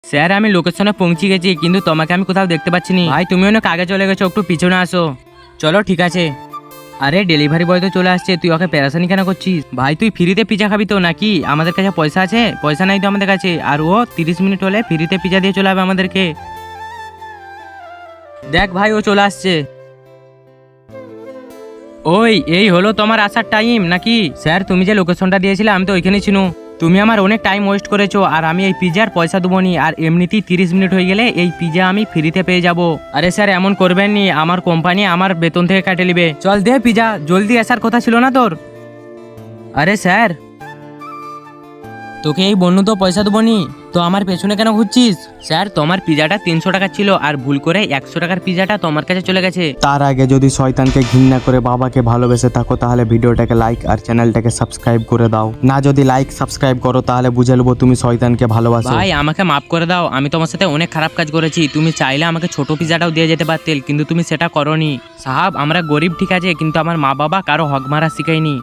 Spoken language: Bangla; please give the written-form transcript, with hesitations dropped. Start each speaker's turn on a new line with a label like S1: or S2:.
S1: স্যার আমি লোকেশনে পৌঁছে গেছি, কিন্তু তোমাকে আমি কোথাও দেখতে পাচ্ছি না। ভাই তুমি অনেক আগে চলে গেছো, একটু পিছনে আসো। চলো ঠিক আছে। আরে ডেলিভারি বয় তো চলে আসছে, তুই ওকে পেরেশানি কেন করছিস? ভাই তুই ফ্রিতে পিজা খাবি তো নাকি? আমাদের কাছে পয়সা আছে? পয়সা নাই তো আমাদের কাছে। আর ও 30 মিনিট হলে ফ্রিতে পিজা দিয়ে চলে যাবে আমাদেরকে। দেখ ভাই ও চলে আসছে। ওই এই হলো তোমার আসার টাইম নাকি? স্যার তুমি যে লোকেশনটা দিয়েছিলে আমি তো ওইখানেই ছিনু। তুমি আমার অনেক টাইম ওয়েস্ট করেছো, আর আমি এই পিজার পয়সা দেবো নি। আর এমনিতেই 30 মিনিট হয়ে গেলে এই পিজা আমি ফ্রিতে পেয়ে যাব। আরে স্যার এমন করবেন নি, আমার কোম্পানি আমার বেতন থেকে কাটে নিবে। চল দে পিজা, জলদি আসার কথা ছিল না তোর? আরে স্যার তোকে এই বন্যু তো পয়সা দেবো নি, তো আমার পেছনে কেন ঘুরছিস? স্যার তোমার পিজাটা 300 টাকা ছিল, আর ভুল করে 100 টাকার পিজাটা তোমার কাছে চলে গেছে।
S2: তার আগে যদি শয়তানকে ঘৃণা করে বাবাকে ভালোবেসে থাকো তাহলে ভিডিওটাকে লাইক আর চ্যানেলটাকে সাবস্ক্রাইব করে দাও। না যদি লাইক সাবস্ক্রাইব করো তাহলে বুঝে নেবো তুমি শয়তানকে ভালোবাসো।
S1: ভাই আমাকে মাফ করে দাও, আমি তোমার সাথে অনেক খারাপ কাজ করেছি। তুমি চাইলে আমাকে ছোট পিজাটাও দিয়ে যেতে পারতে, কিন্তু তুমি সেটা করোনি। সাহাব আমরা গরিব ঠিক আছে, কিন্তু আমার মা বাবা কারো হক মারা শিখায়নি।